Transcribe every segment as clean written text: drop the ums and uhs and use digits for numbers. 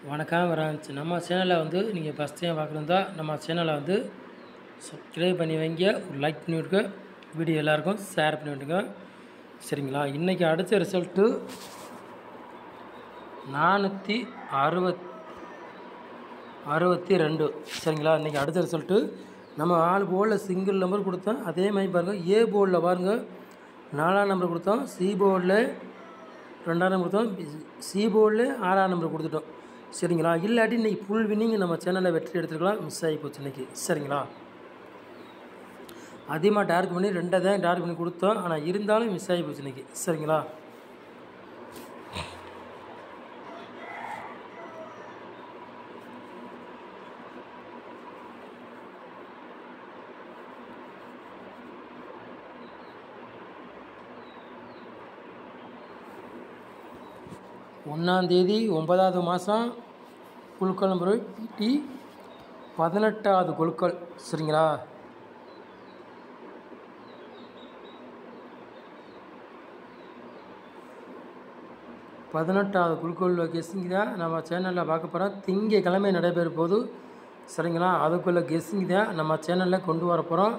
வணக்கம் வராச்சு நம்ம சேனலில் வந்து நீங்கள் ஃபஸ்ட் டைம் பார்க்குறதா நம்ம சேனலை வந்து சப்ஸ்கிரைப் பண்ணி வைங்க, ஒரு லைக் பண்ணி விட்டுங்க, வீடியோ எல்லாருக்கும் ஷேர் பண்ணி விட்டுங்க. சரிங்களா? இன்றைக்கி அடுத்த ரிசல்ட்டு 462. சரிங்களா? இன்றைக்கி அடுத்த ரிசல்ட்டு நம்ம 4 போர்டில் சிங்கிள் நம்பர் கொடுத்தோம். அதே மாதிரி பாருங்கள், ஏ போர்டில் பாருங்கள் 4ஆம் நம்பர் கொடுத்தோம், சி போர்டில் 2ஆம் நம்பர் கொடுத்தோம், சி போர்டில் 6ஆம் நம்பர் கொடுத்துட்டோம். சரிங்களா? இல்லாட்டி இன்றைக்கி ஃபுல் வின்னிங் நம்ம சேனலில் வெற்றி எடுத்துக்கலாம். மிஸ் ஆகி போச்சு இன்றைக்கி. சரிங்களா? அதிகமாக டார்க் பண்ணி 2 தான் டார்க் பண்ணி கொடுத்தோம், ஆனால் இருந்தாலும் மிஸ் ஆகி போச்சு இன்றைக்கி. சரிங்களா? ஒன்றாந்தேதி 9வது மாதம் குழுக்கள் நம்பர் பிடி 18வது குழுக்கள். சரிங்களா? பதினெட்டாவது குழுக்கள் கெஸ்ஸிங் தான் நம்ம சேனலில் பார்க்க போகிறோம். திங்கக்கிழமை நடைபெற போது. சரிங்களா? அதுக்குள்ளே கெஸ்ஸிங் தான் நம்ம சேனலில் கொண்டு வர போகிறோம்.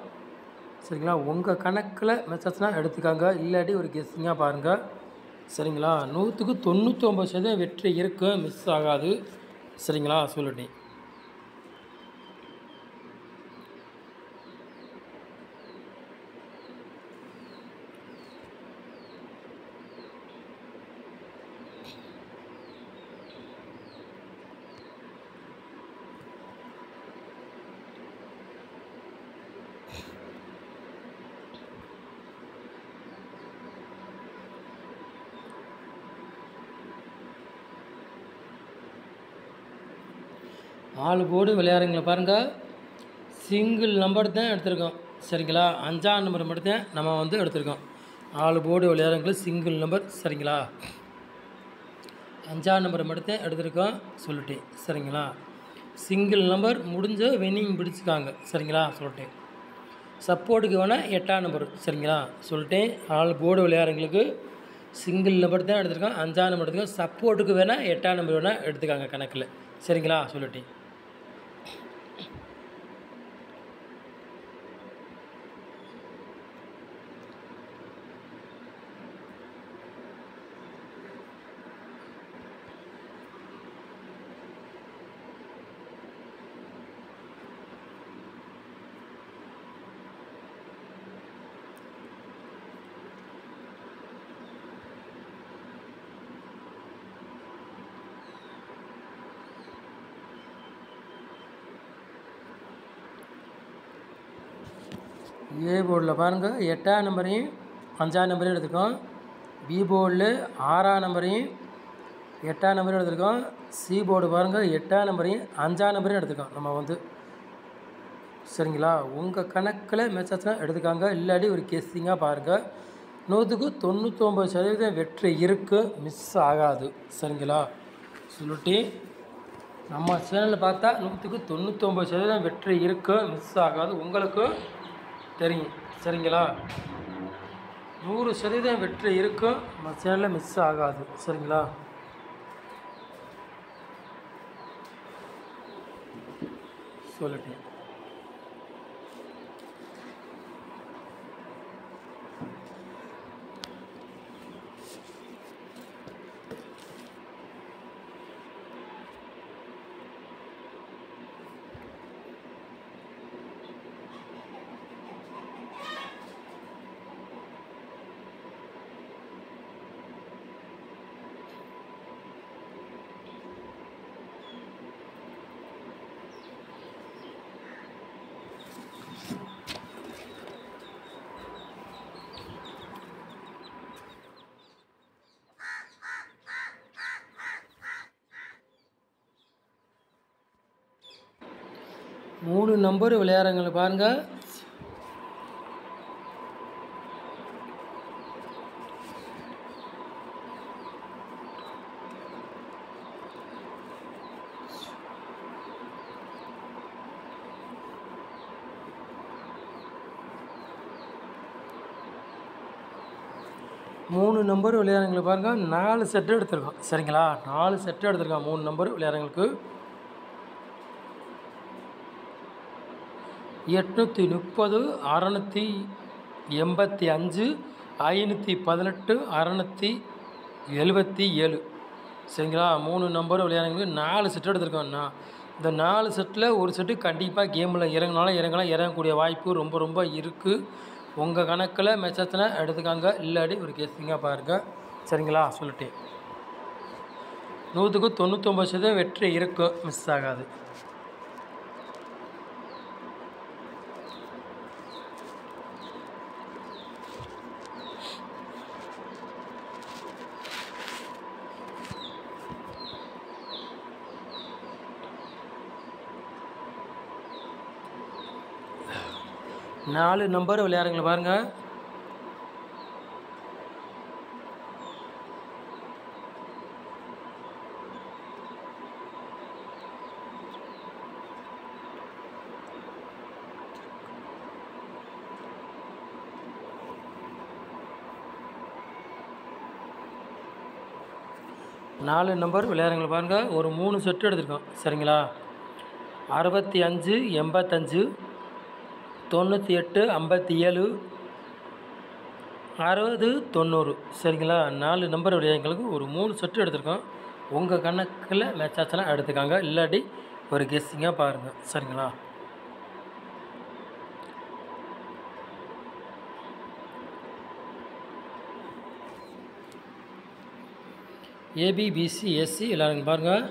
சரிங்களா? உங்கள் கணக்கில் மெசேஜ்னால் எடுத்துக்காங்க, இல்லாட்டி ஒரு கெஸ்ஸிங்காக பாருங்கள். சரிங்களா? 100க்கு 99% வெற்றி இருக்கும், மிஸ் ஆகாது. சரிங்களா? சொல்லிட்டேன். ஆள் போர்டு விளையாடுறீங்களா பாருங்கள், சிங்கிள் நம்பர் தான் எடுத்திருக்கோம். சரிங்களா? 5ஆம் நம்பர் மட்டும் தான் நம்ம வந்து எடுத்திருக்கோம். ஆள் போர்டு விளையாடுறவங்களுக்கு சிங்கிள் நம்பர். சரிங்களா? 5ஆம் நம்பர் மட்டும் தான் எடுத்திருக்கோம் சொல்லிட்டேன். சரிங்களா? சிங்கிள் நம்பர் முடிஞ்ச வின்னிங் பிடிச்சிக்காங்க. சரிங்களா? சொல்லிட்டேன். சப்போர்ட்டுக்கு வேணால் 8ஆம் நம்பர். சரிங்களா? சொல்லிட்டேன். ஆள் போர்டு விளையாடுறவங்களுக்கு சிங்கிள் நம்பர் தான் எடுத்திருக்கோம், 5ஆம் நம்பர் எடுத்துக்கோம். சப்போர்ட்டுக்கு வேணால் 8ஆம் நம்பர் வேணால் எடுத்துக்காங்க கணக்கில். சரிங்களா? சொல்லிட்டேன். ஏ போர்டில் பாருங்கள் 8ஆம் நம்பரையும் 5ஆம் நம்பரையும் எடுத்துருக்கோம். பி போர்டில் 6ஆம் நம்பரையும் 8ஆம் நம்பரையும் எடுத்துருக்கோம். சி போர்டு பாருங்கள் 8ஆம் நம்பரையும் 5ஆம் நம்பரையும் எடுத்துருக்கோம் நம்ம வந்து. சரிங்களா? உங்கள் கணக்கில் மெசேஜ்னால் எடுத்துக்காங்க, இல்லாட்டி ஒரு கெஸ்ஸிங்காக பாருங்கள். 100க்கு 99% வெற்றி இருக்குது, மிஸ் ஆகாது. சரிங்களா? சொல்லிட்டு நம்ம சேனலில் பார்த்தா 100க்கு 99% வெற்றி இருக்குது, மிஸ் ஆகாது. உங்களுக்கு தெரியும். சரிங்களா? 100% வெற்றி இருக்கும், நம்ம சேனலில் மிஸ் ஆகாது. சரிங்களா? சொல்லிட்டேன். மூணு நம்பர் விளையாடுறவங்களை பாருங்கள். 3 நம்பர் விளையாடுறவங்களுக்கு பாருங்கள் 4 செட்டு எடுத்திருக்கோம். சரிங்களா, 4 செட்டு எடுத்திருக்கோம் 3 நம்பர் விளையாடுறவங்களுக்கு. 830, 685, 518, 677. சரிங்களா, 3 நம்பர் விளையாடுறவங்களுக்கு 4 செட்டு எடுத்திருக்கோம்ண்ணா. இந்த 4 செட்டில் ஒரு செட்டு கண்டிப்பாக கேமில் இறங்கினாலும் இறங்கலாம், இறங்கக்கூடிய வாய்ப்பு ரொம்ப ரொம்ப இருக்குது. உங்கள் கணக்கில் மெச்சத்தின எடுத்துக்காங்க, இல்லாட்டி ஒரு கெஸ்ஸிங்காக பாருங்கள். சரிங்களா, சொல்லிட்டேன். 100க்கு 99% வெற்றி இருக்கும், மிஸ் ஆகாது. நாலு நம்பர் விளையாடுங்களா பாருங்கள். நாலு நம்பர் விளையாடுங்களா பாருங்கள். ஒரு 3 செட்டு எடுத்துருக்கோம். சரிங்களா, 65, 85, 98, 57, 60, 90. சரிங்களா, 4 நம்பர் விளையாடுங்களுக்கு ஒரு 3 செட்டு எடுத்துருக்கோம். உங்கள் கணக்கில் மேட்சாச்செல்லாம் எடுத்துக்காங்க, இல்லாட்டி ஒரு கெஸ்ஸிங்காக பாருங்கள். சரிங்களா, ஏபிபிசி எஸ்சி விளையாடுங்க பாருங்கள்.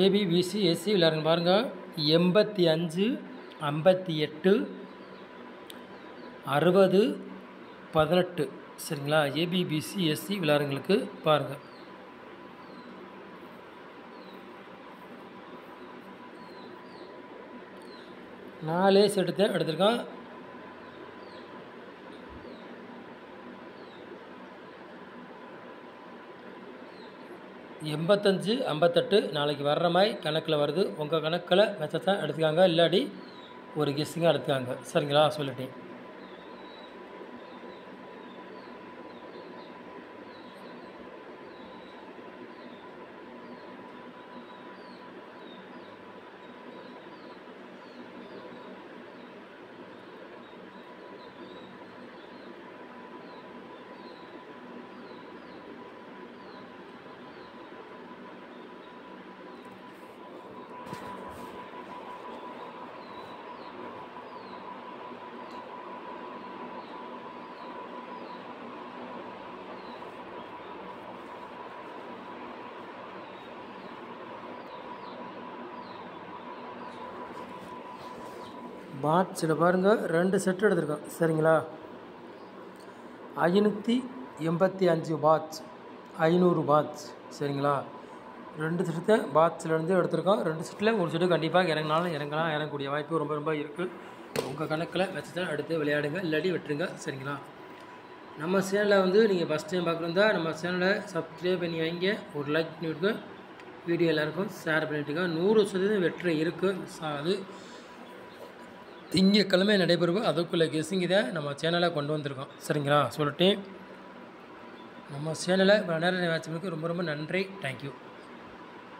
ஏபிபிசி எஸ்சி விளையாடுங்க பாருங்கள். 85, 58, 60, 18. சரிங்களா, ஏபிபிசி எஸ்சி விளையாடுங்களுக்கு பாருங்கள். நாலே செட்டு தான் எடுத்திருக்கோம். எண்பத்தஞ்சு 58 நாளைக்கு வர்ற மாதிரி கணக்கில் வருது. உங்கள் கணக்கில் மெச்சத்தான் எடுத்துக்காங்க, இல்லாட்டி ஒரு கெஸ்ஸிங்காக எடுத்துக்காங்க. சரிங்களா, சொல்லிட்டேன். பாட்ஸில் பாருங்கள் 2 செட்டு எடுத்திருக்கோம். சரிங்களா, 585 பாட்ஸ், 500 பாட்ஸ். சரிங்களா, 2 செட்டு பாட்ஸிலேருந்து எடுத்திருக்கோம். 2 செட்டில் ஒரு செட்டு கண்டிப்பாக இறங்கினாலும் இறங்கலாம், இறங்கக்கூடிய வாய்ப்பு ரொம்ப ரொம்ப இருக்குது. உங்கள் கணக்கில் வச்சுதான் எடுத்து விளையாடுங்க, இல்லாட்டி விட்டுருங்க. சரிங்களா, நம்ம சேனலை வந்து நீங்கள் ஃபஸ்ட் டைம் பார்க்குறதா நம்ம சேனலை சப்ஸ்கிரைப் பண்ணி வைங்க, ஒரு லைக் பண்ணிவிடுங்க, வீடியோ எல்லாருக்கும் ஷேர் பண்ணிவிட்டுங்க. 100% வெற்றி இருக்குது, மிஸ் ஆகாது. திங்கக்கிழமை நடைபெறுவோம், அதுக்குள்ளே கெஸ்ஸிங் இதை நம்ம சேனலை கொண்டு வந்திருக்கோம். சரிங்களா, சொல்லிட்டு நம்ம சேனலை நேரம் வாட்சிக்கு ரொம்ப ரொம்ப நன்றி. தேங்க்யூ.